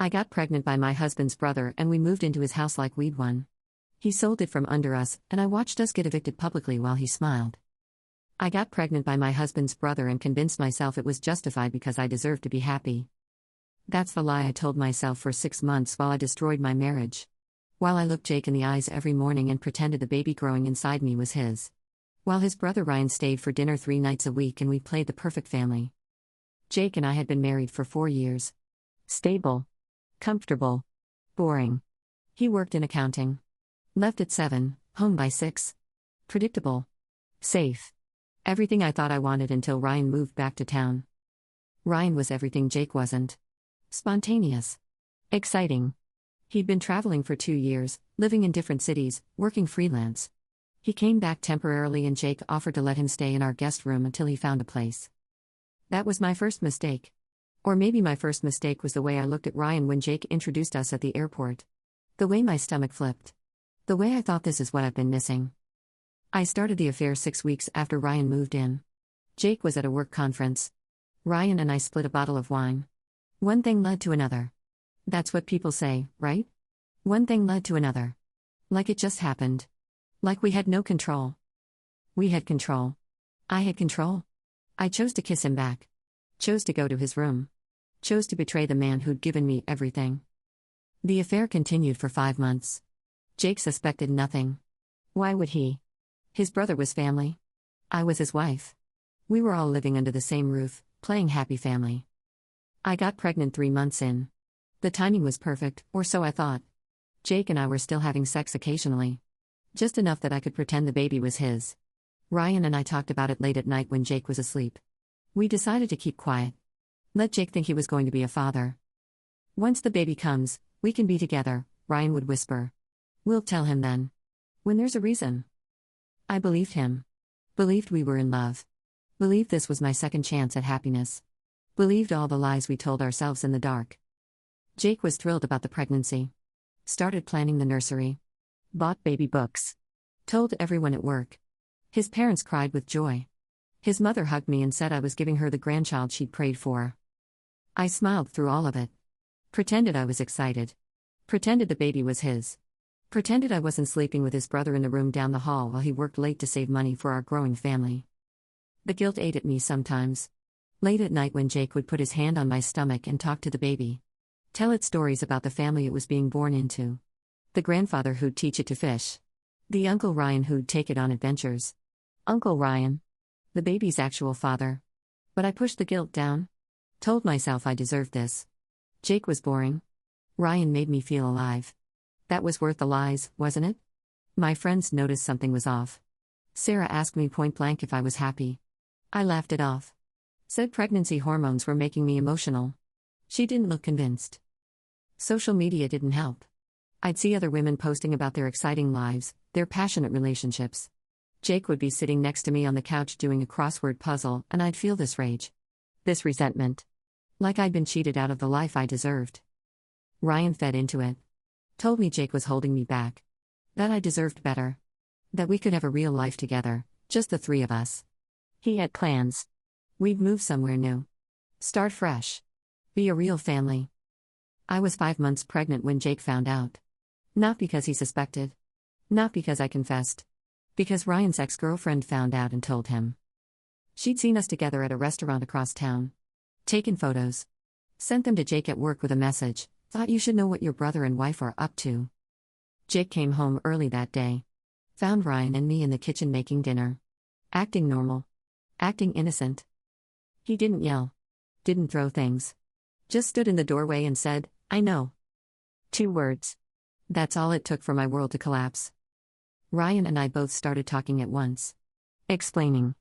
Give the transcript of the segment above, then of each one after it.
I got pregnant by my husband's brother and we moved into his house like we'd won. He sold it from under us, and I watched us get evicted publicly while he smiled. I got pregnant by my husband's brother and convinced myself it was justified because I deserved to be happy. That's the lie I told myself for 6 months while I destroyed my marriage. While I looked Jake in the eyes every morning and pretended the baby growing inside me was his. While his brother Ryan stayed for dinner 3 nights a week and we played the perfect family. Jake and I had been married for 4 years. Stable. Comfortable. Boring. He worked in accounting. Left at 7, home by 6. Predictable. Safe. Everything I thought I wanted until Ryan moved back to town. Ryan was everything Jake wasn't. Spontaneous. Exciting. He'd been traveling for 2 years, living in different cities, working freelance. He came back temporarily and Jake offered to let him stay in our guest room until he found a place. That was my first mistake. Or maybe my first mistake was the way I looked at Ryan when Jake introduced us at the airport. The way my stomach flipped. The way I thought, this is what I've been missing. I started the affair 6 weeks after Ryan moved in. Jake was at a work conference. Ryan and I split a bottle of wine. One thing led to another. That's what people say, right? One thing led to another. Like it just happened. Like we had no control. We had control. I had control. I chose to kiss him back. Chose to go to his room. Chose to betray the man who'd given me everything. The affair continued for 5 months. Jake suspected nothing. Why would he? His brother was family. I was his wife. We were all living under the same roof, playing happy family. I got pregnant 3 months in. The timing was perfect, or so I thought. Jake and I were still having sex occasionally. Just enough that I could pretend the baby was his. Ryan and I talked about it late at night when Jake was asleep. We decided to keep quiet. Let Jake think he was going to be a father. Once the baby comes, we can be together, Ryan would whisper. We'll tell him then. When there's a reason. I believed him. Believed we were in love. Believed this was my second chance at happiness. Believed all the lies we told ourselves in the dark. Jake was thrilled about the pregnancy. Started planning the nursery. Bought baby books. Told everyone at work. His parents cried with joy. His mother hugged me and said I was giving her the grandchild she'd prayed for. I smiled through all of it. Pretended I was excited. Pretended the baby was his. Pretended I wasn't sleeping with his brother in the room down the hall while he worked late to save money for our growing family. The guilt ate at me sometimes. Late at night when Jake would put his hand on my stomach and talk to the baby. Tell it stories about the family it was being born into. The grandfather who'd teach it to fish. The Uncle Ryan who'd take it on adventures. Uncle Ryan. The baby's actual father. But I pushed the guilt down. Told myself I deserved this. Jake was boring. Ryan made me feel alive. That was worth the lies, wasn't it? My friends noticed something was off. Sarah asked me point blank if I was happy. I laughed it off. Said pregnancy hormones were making me emotional. She didn't look convinced. Social media didn't help. I'd see other women posting about their exciting lives, their passionate relationships. Jake would be sitting next to me on the couch doing a crossword puzzle, and I'd feel this rage. This resentment. Like I'd been cheated out of the life I deserved. Ryan fed into it. Told me Jake was holding me back. That I deserved better. That we could have a real life together, just the 3 of us. He had plans. We'd move somewhere new. Start fresh. Be a real family. I was 5 months pregnant when Jake found out. Not because he suspected. Not because I confessed. Because Ryan's ex-girlfriend found out and told him. She'd seen us together at a restaurant across town. Taken photos. Sent them to Jake at work with a message. Thought you should know what your brother and wife are up to. Jake came home early that day. Found Ryan and me in the kitchen making dinner. Acting normal. Acting innocent. He didn't yell. Didn't throw things. Just stood in the doorway and said, I know. 2 words. That's all it took for my world to collapse. Ryan and I both started talking at once. Explaining.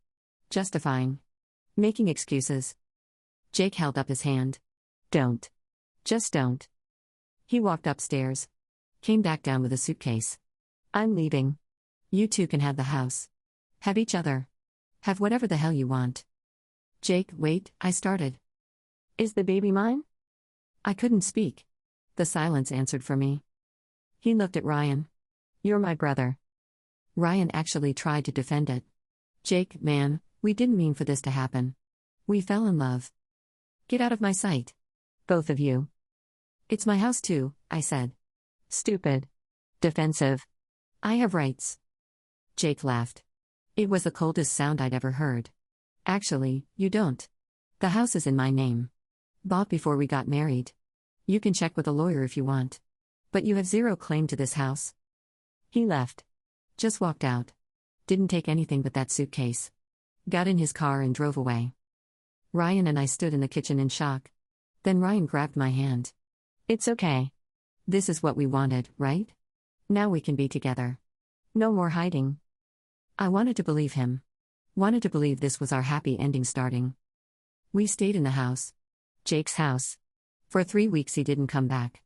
Justifying. Making excuses. Jake held up his hand. Don't. Just don't. He walked upstairs. Came back down with a suitcase. I'm leaving. You 2 can have the house. Have each other. Have whatever the hell you want. Jake, wait, I started. Is the baby mine? I couldn't speak. The silence answered for me. He looked at Ryan. You're my brother. Ryan actually tried to defend it. Jake, man, we didn't mean for this to happen. We fell in love. Get out of my sight. Both of you. It's my house too, I said. Stupid. Defensive. I have rights. Jake laughed. It was the coldest sound I'd ever heard. Actually, you don't. The house is in my name. Bought before we got married. You can check with a lawyer if you want. But you have zero claim to this house. He left. Just walked out. Didn't take anything but that suitcase. Got in his car and drove away. Ryan and I stood in the kitchen in shock. Then Ryan grabbed my hand. It's okay. This is what we wanted, right? Now we can be together. No more hiding. I wanted to believe him. Wanted to believe this was our happy ending starting. We stayed in the house. Jake's house. For 3 weeks he didn't come back.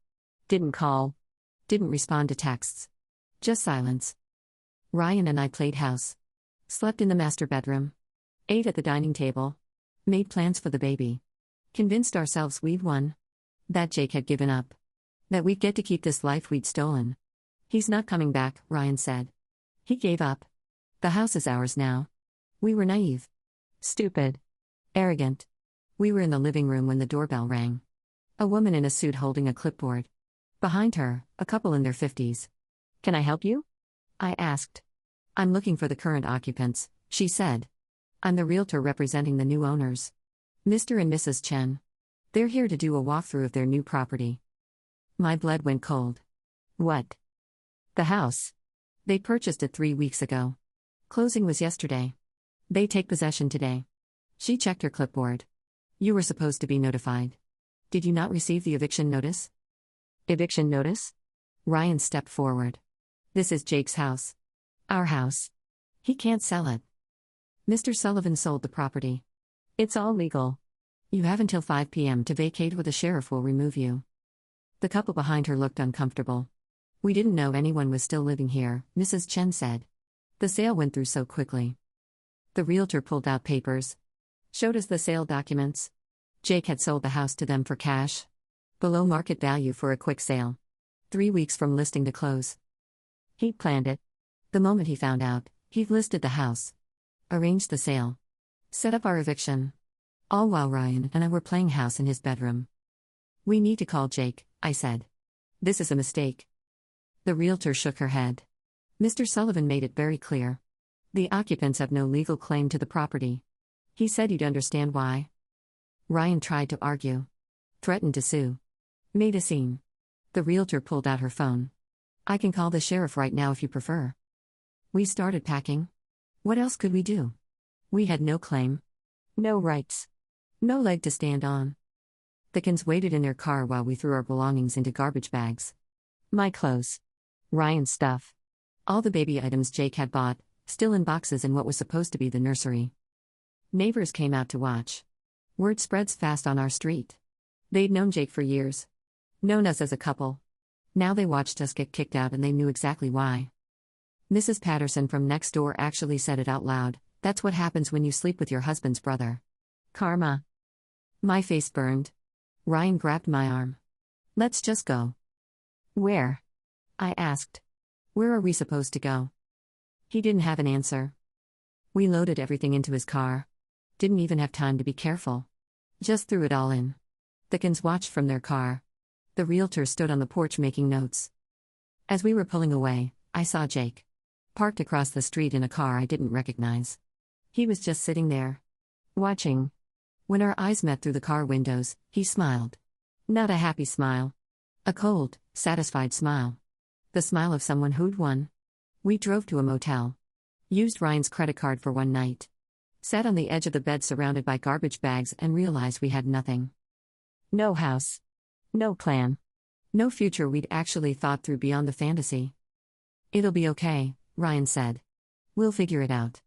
Didn't call. Didn't respond to texts. Just silence. Ryan and I played house. Slept in the master bedroom. Ate at the dining table. Made plans for the baby. Convinced ourselves we'd won. That Jake had given up. That we'd get to keep this life we'd stolen. He's not coming back, Ryan said. He gave up. The house is ours now. We were naive. Stupid. Arrogant. We were in the living room when the doorbell rang. A woman in a suit holding a clipboard. Behind her, a couple in their 50s. Can I help you? I asked. I'm looking for the current occupants, she said. I'm the realtor representing the new owners. Mr. and Mrs. Chen. They're here to do a walkthrough of their new property. My blood went cold. What? The house. They purchased it 3 weeks ago. Closing was yesterday. They take possession today. She checked her clipboard. You were supposed to be notified. Did you not receive the eviction notice? Eviction notice? Ryan stepped forward. This is Jake's house. Our house. He can't sell it. Mr. Sullivan sold the property. It's all legal. You have until 5 p.m. to vacate or the sheriff will remove you. The couple behind her looked uncomfortable. We didn't know anyone was still living here, Mrs. Chen said. The sale went through so quickly. The realtor pulled out papers. Showed us the sale documents. Jake had sold the house to them for cash. Below market value for a quick sale. 3 weeks from listing to close. He'd planned it. The moment he found out, he'd listed the house. Arranged the sale. Set up our eviction. All while Ryan and I were playing house in his bedroom. We need to call Jake, I said. This is a mistake. The realtor shook her head. Mr. Sullivan made it very clear. The occupants have no legal claim to the property. He said you'd understand why. Ryan tried to argue. Threatened to sue. Made a scene. The realtor pulled out her phone. I can call the sheriff right now if you prefer. We started packing. What else could we do? We had no claim. No rights. No leg to stand on. The Kins waited in their car while we threw our belongings into garbage bags. My clothes. Ryan's stuff. All the baby items Jake had bought, still in boxes in what was supposed to be the nursery. Neighbors came out to watch. Word spreads fast on our street. They'd known Jake for years. Known us as a couple. Now they watched us get kicked out and they knew exactly why. Mrs. Patterson from next door actually said it out loud. That's what happens when you sleep with your husband's brother. Karma. My face burned. Ryan grabbed my arm. Let's just go. Where? I asked. Where are we supposed to go? He didn't have an answer. We loaded everything into his car. Didn't even have time to be careful. Just threw it all in. The Kins watched from their car. The realtor stood on the porch making notes. As we were pulling away, I saw Jake. Parked across the street in a car I didn't recognize. He was just sitting there. Watching. When our eyes met through the car windows, he smiled. Not a happy smile. A cold, satisfied smile. The smile of someone who'd won. We drove to a motel. Used Ryan's credit card for one night. Sat on the edge of the bed surrounded by garbage bags and realized we had nothing. No house. No plan. No future we'd actually thought through beyond the fantasy. It'll be okay, Ryan said. We'll figure it out.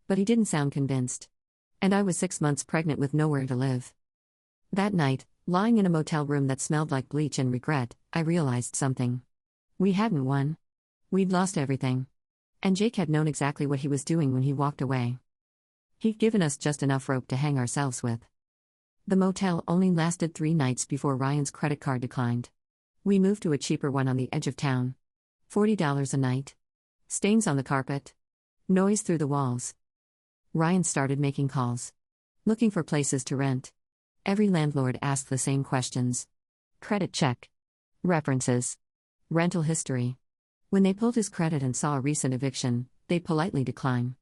But he didn't sound convinced. And I was 6 months pregnant with nowhere to live. That night, lying in a motel room that smelled like bleach and regret, I realized something. We hadn't won. We'd lost everything. And Jake had known exactly what he was doing when he walked away. He'd given us just enough rope to hang ourselves with. The motel only lasted 3 nights before Ryan's credit card declined. We moved to a cheaper one on the edge of town. $40 a night. Stains on the carpet. Noise through the walls. Ryan started making calls. Looking for places to rent. Every landlord asked the same questions. Credit check. References. Rental history. When they pulled his credit and saw a recent eviction, they politely decline.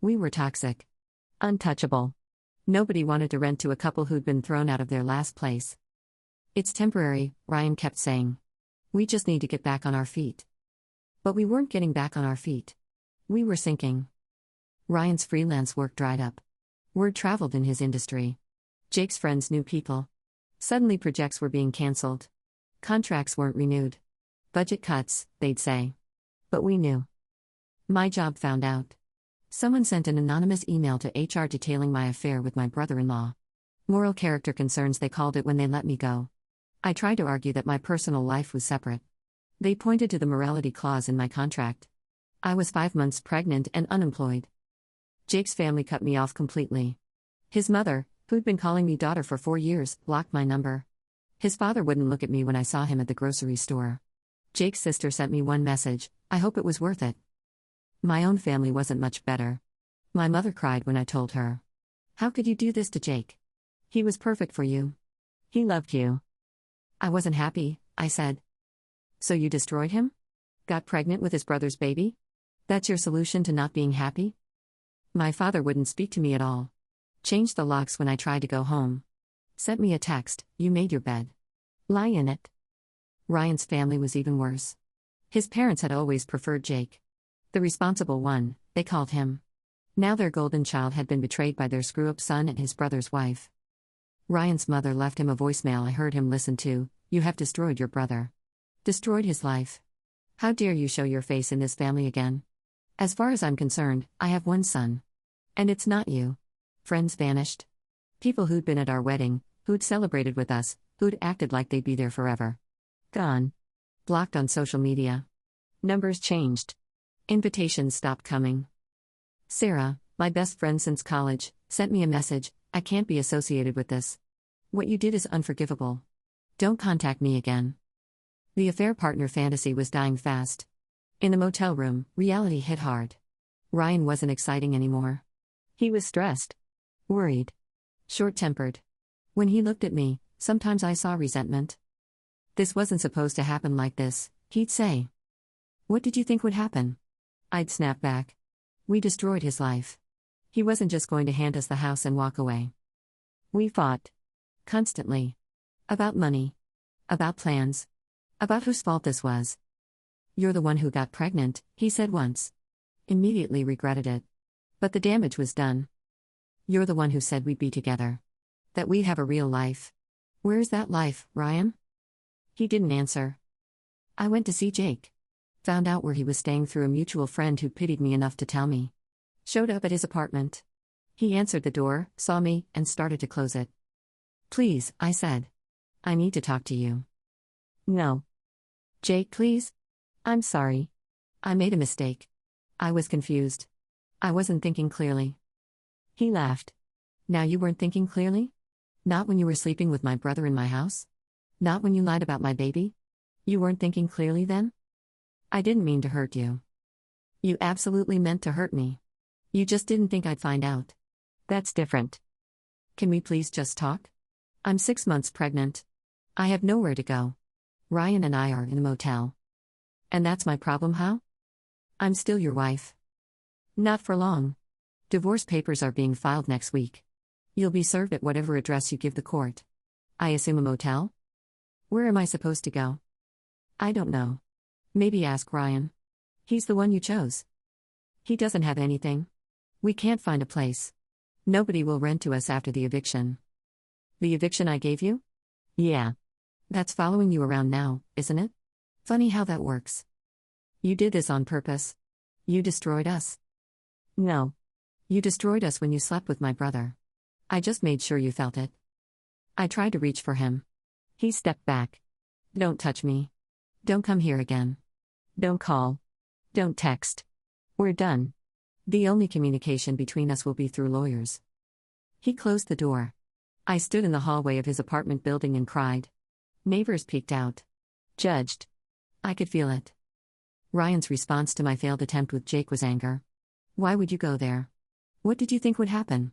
We were toxic. Untouchable. Nobody wanted to rent to a couple who'd been thrown out of their last place. It's temporary, Ryan kept saying. We just need to get back on our feet. But we weren't getting back on our feet. We were sinking. Ryan's freelance work dried up. Word traveled in his industry. Jake's friends knew people. Suddenly projects were being cancelled. Contracts weren't renewed. Budget cuts, they'd say. But we knew. My job found out. Someone sent an anonymous email to HR detailing my affair with my brother-in-law. Moral character concerns, they called it when they let me go. I tried to argue that my personal life was separate. They pointed to the morality clause in my contract. I was 5 months pregnant and unemployed. Jake's family cut me off completely. His mother, who'd been calling me daughter for 4 years, blocked my number. His father wouldn't look at me when I saw him at the grocery store. Jake's sister sent me one message: I hope it was worth it. My own family wasn't much better. My mother cried when I told her. How could you do this to Jake? He was perfect for you. He loved you. I wasn't happy, I said. So you destroyed him? Got pregnant with his brother's baby? That's your solution to not being happy? My father wouldn't speak to me at all. Changed the locks when I tried to go home. Sent me a text: you made your bed. Lie in it. Ryan's family was even worse. His parents had always preferred Jake. The responsible one, they called him. Now their golden child had been betrayed by their screw-up son and his brother's wife. Ryan's mother left him a voicemail I heard him listen to: you have destroyed your brother. Destroyed his life. How dare you show your face in this family again? As far as I'm concerned, I have one son. And it's not you. Friends vanished. People who'd been at our wedding, who'd celebrated with us, who'd acted like they'd be there forever. Gone. Blocked on social media. Numbers changed. Invitations stopped coming. Sarah, my best friend since college, sent me a message: I can't be associated with this. What you did is unforgivable. Don't contact me again. The affair partner fantasy was dying fast. In the motel room, reality hit hard. Ryan wasn't exciting anymore. He was stressed. Worried. Short-tempered. When he looked at me, sometimes I saw resentment. This wasn't supposed to happen like this, he'd say. What did you think would happen? I'd snap back. We destroyed his life. He wasn't just going to hand us the house and walk away. We fought. Constantly. About money. About plans. About whose fault this was. You're the one who got pregnant, he said once. Immediately regretted it. But the damage was done. You're the one who said we'd be together. That we'd have a real life. Where's that life, Ryan? He didn't answer. I went to see Jake. Found out where he was staying through a mutual friend who pitied me enough to tell me. Showed up at his apartment. He answered the door, saw me, and started to close it. Please, I said. I need to talk to you. No. Jake, please? I'm sorry. I made a mistake. I was confused. I wasn't thinking clearly. He laughed. Now you weren't thinking clearly? Not when you were sleeping with my brother in my house? Not when you lied about my baby? You weren't thinking clearly then? I didn't mean to hurt you. You absolutely meant to hurt me. You just didn't think I'd find out. That's different. Can we please just talk? I'm 6 months pregnant. I have nowhere to go. Ryan and I are in a motel. And that's my problem, how? I'm still your wife. Not for long. Divorce papers are being filed next week. You'll be served at whatever address you give the court. I assume a motel? Where am I supposed to go? I don't know. Maybe ask Ryan. He's the one you chose. He doesn't have anything. We can't find a place. Nobody will rent to us after the eviction. The eviction I gave you? Yeah. That's following you around now, isn't it? Funny how that works. You did this on purpose. You destroyed us. No. You destroyed us when you slept with my brother. I just made sure you felt it. I tried to reach for him. He stepped back. Don't touch me. Don't come here again. Don't call. Don't text. We're done. The only communication between us will be through lawyers. He closed the door. I stood in the hallway of his apartment building and cried. Neighbors peeked out. Judged. I could feel it. Ryan's response to my failed attempt with Jake was anger. Why would you go there? What did you think would happen?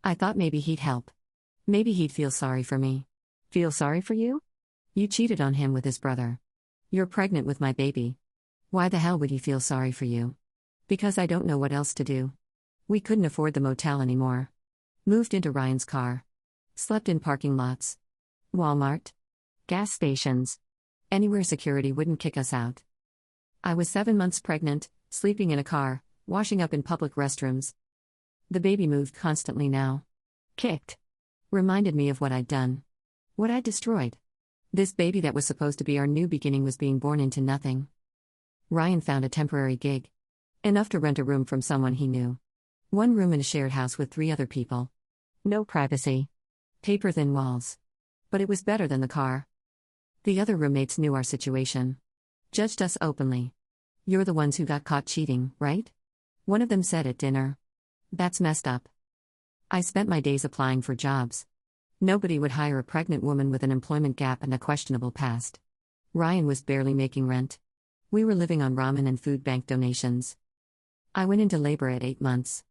I thought maybe he'd help. Maybe he'd feel sorry for me. Feel sorry for you? You cheated on him with his brother. You're pregnant with my baby. Why the hell would he feel sorry for you? Because I don't know what else to do. We couldn't afford the motel anymore. Moved into Ryan's car. Slept in parking lots. Walmart. Gas stations. Anywhere security wouldn't kick us out. I was 7 months pregnant, sleeping in a car, washing up in public restrooms. The baby moved constantly now. Kicked. Reminded me of what I'd done. What I'd destroyed. This baby that was supposed to be our new beginning was being born into nothing. Ryan found a temporary gig. Enough to rent a room from someone he knew. 1 room in a shared house with 3 other people. No privacy. Paper-thin walls. But it was better than the car. The other roommates knew our situation. Judged us openly. You're the ones who got caught cheating, right? One of them said at dinner. That's messed up. I spent my days applying for jobs. Nobody would hire a pregnant woman with an employment gap and a questionable past. Ryan was barely making rent. We were living on ramen and food bank donations. I went into labor at 8 months.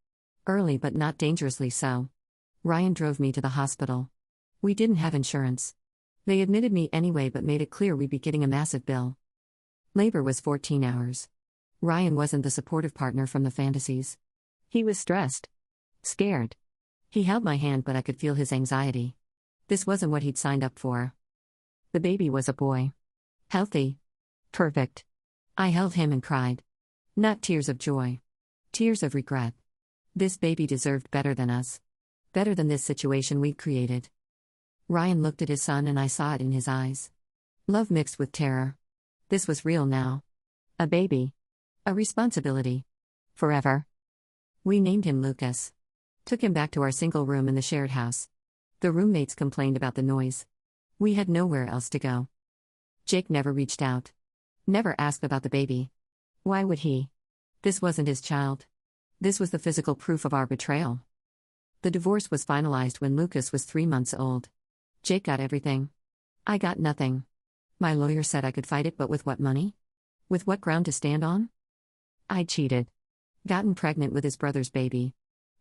Early but not dangerously so. Ryan drove me to the hospital. We didn't have insurance. They admitted me anyway but made it clear we'd be getting a massive bill. Labor was 14 hours. Ryan wasn't the supportive partner from the fantasies. He was stressed. Scared. He held my hand but I could feel his anxiety. This wasn't what he'd signed up for. The baby was a boy. Healthy. Perfect. I held him and cried. Not tears of joy. Tears of regret. This baby deserved better than us. Better than this situation we'd created. Ryan looked at his son and I saw it in his eyes. Love mixed with terror. This was real now. A baby. A responsibility. Forever. We named him Lucas. Took him back to our single room in the shared house. The roommates complained about the noise. We had nowhere else to go. Jake never reached out. Never asked about the baby. Why would he? This wasn't his child. This was the physical proof of our betrayal. The divorce was finalized when Lucas was 3 months old. Jake got everything. I got nothing. My lawyer said I could fight it, but with what money? With what ground to stand on? I cheated. Gotten pregnant with his brother's baby.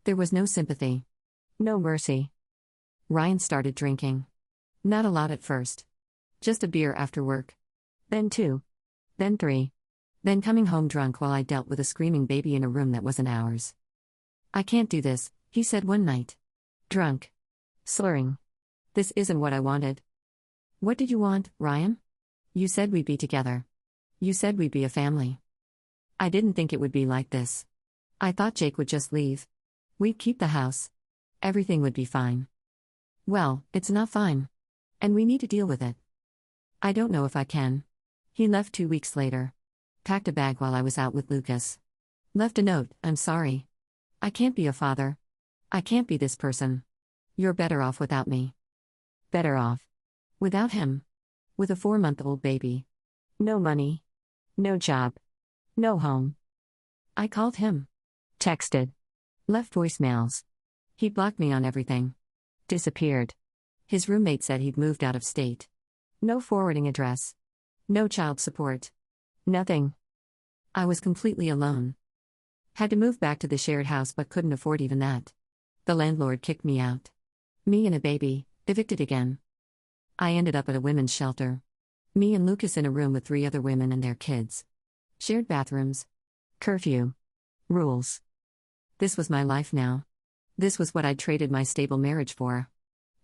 There was no sympathy. No mercy. Ryan started drinking. Not a lot at first. Just a beer after work. Then 2. Then 3. Then coming home drunk while I dealt with a screaming baby in a room that wasn't ours. I can't do this, he said one night. Drunk. Slurring. This isn't what I wanted. What did you want, Ryan? You said we'd be together. You said we'd be a family. I didn't think it would be like this. I thought Jake would just leave. We'd keep the house. Everything would be fine. Well, it's not fine. And we need to deal with it. I don't know if I can. He left 2 weeks later. Packed a bag while I was out with Lucas. Left a note, I'm sorry. I can't be a father. I can't be this person. You're better off without me. Better off. Without him. With a 4-month-old baby. No money. No job. No home. I called him. Texted. Left voicemails. He blocked me on everything. Disappeared. His roommate said he'd moved out of state. No forwarding address. No child support. Nothing. I was completely alone. Had to move back to the shared house but couldn't afford even that. The landlord kicked me out. Me and a baby, evicted again. I ended up at a women's shelter. Me and Lucas in a room with 3 other women and their kids. Shared bathrooms. Curfew. Rules. This was my life now. This was what I'd traded my stable marriage for.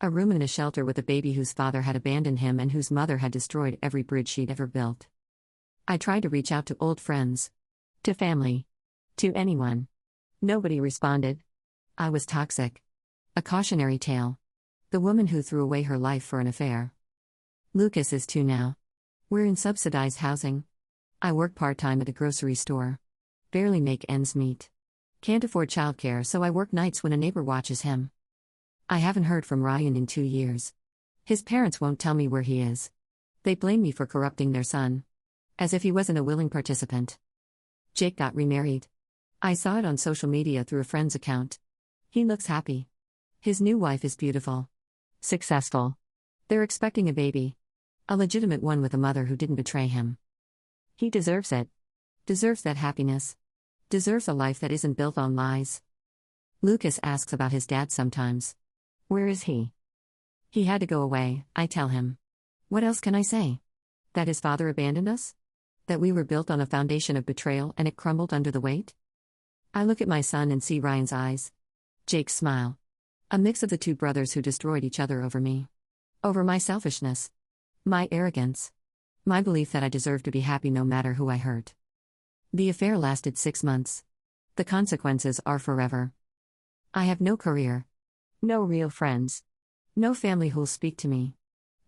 A room in a shelter with a baby whose father had abandoned him and whose mother had destroyed every bridge she'd ever built. I tried to reach out to old friends. To family. To anyone. Nobody responded. I was toxic. A cautionary tale. The woman who threw away her life for an affair. Lucas is 2 now. We're in subsidized housing. I work part-time at a grocery store. Barely make ends meet. Can't afford childcare, so I work nights when a neighbor watches him. I haven't heard from Ryan in 2 years. His parents won't tell me where he is. They blame me for corrupting their son. As if he wasn't a willing participant. Jake got remarried. I saw it on social media through a friend's account. He looks happy. His new wife is beautiful. Successful. They're expecting a baby. A legitimate one with a mother who didn't betray him. He deserves it. Deserves that happiness. Deserves a life that isn't built on lies. Lucas asks about his dad sometimes. Where is he? He had to go away, I tell him. What else can I say? That his father abandoned us? That we were built on a foundation of betrayal and it crumbled under the weight? I look at my son and see Ryan's eyes. Jake's smile. A mix of the two brothers who destroyed each other over me. Over my selfishness. My arrogance. My belief that I deserve to be happy no matter who I hurt. The affair lasted 6 months. The consequences are forever. I have no career. No real friends. No family who'll speak to me.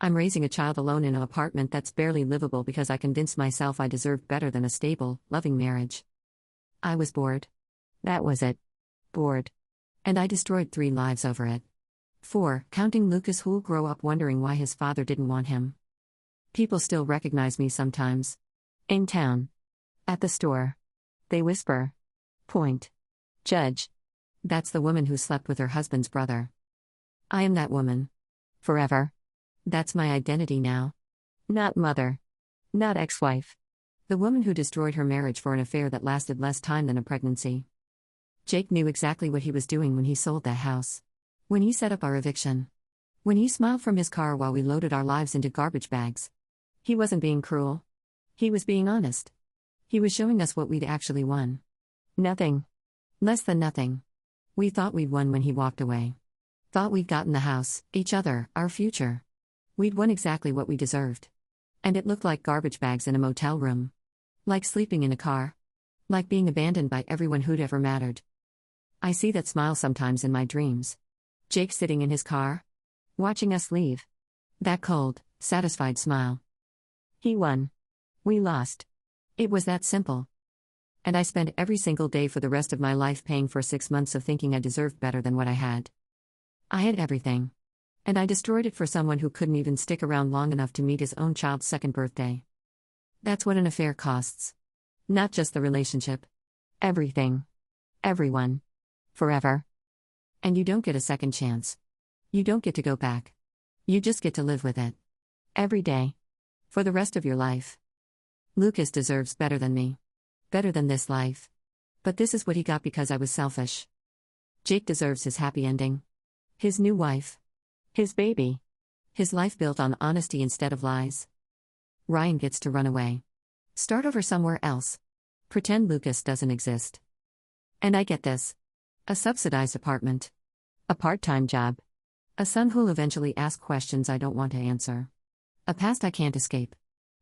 I'm raising a child alone in an apartment that's barely livable because I convinced myself I deserved better than a stable, loving marriage. I was bored. That was it. Bored. And I destroyed 3 lives over it. 4, counting Lucas, who'll grow up wondering why his father didn't want him. People still recognize me sometimes. In town. At the store. They whisper. Point. Judge. That's the woman who slept with her husband's brother. I am that woman. Forever. That's my identity now. Not mother. Not ex-wife. The woman who destroyed her marriage for an affair that lasted less time than a pregnancy. Jake knew exactly what he was doing when he sold that house. When he set up our eviction. When he smiled from his car while we loaded our lives into garbage bags. He wasn't being cruel. He was being honest. He was showing us what we'd actually won. Nothing. Less than nothing. We thought we'd won when he walked away. Thought we'd gotten the house, each other, our future. We'd won exactly what we deserved. And it looked like garbage bags in a motel room. Like sleeping in a car. Like being abandoned by everyone who'd ever mattered. I see that smile sometimes in my dreams. Jake sitting in his car. Watching us leave. That cold, satisfied smile. He won. We lost. It was that simple. And I spent every single day for the rest of my life paying for 6 months of thinking I deserved better than what I had. I had everything. And I destroyed it for someone who couldn't even stick around long enough to meet his own child's 2nd birthday. That's what an affair costs. Not just the relationship. Everything. Everyone. Forever. And you don't get a second chance. You don't get to go back. You just get to live with it. Every day. For the rest of your life. Lucas deserves better than me. Better than this life. But this is what he got because I was selfish. Jake deserves his happy ending. His new wife. His baby. His life built on honesty instead of lies. Ryan gets to run away. Start over somewhere else. Pretend Lucas doesn't exist. And I get this. A subsidized apartment. A part-time job. A son who'll eventually ask questions I don't want to answer. A past I can't escape.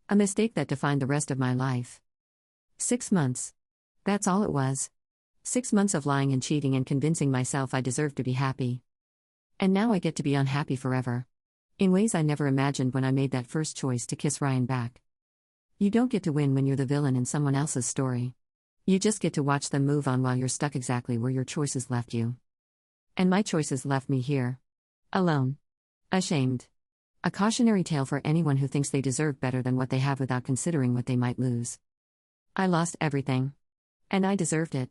A mistake that defined the rest of my life. 6 months. That's all it was. 6 months of lying and cheating and convincing myself I deserved to be happy. And now I get to be unhappy forever. In ways I never imagined when I made that first choice to kiss Ryan back. You don't get to win when you're the villain in someone else's story. You just get to watch them move on while you're stuck exactly where your choices left you. And my choices left me here. Alone. Ashamed. A cautionary tale for anyone who thinks they deserve better than what they have without considering what they might lose. I lost everything. And I deserved it.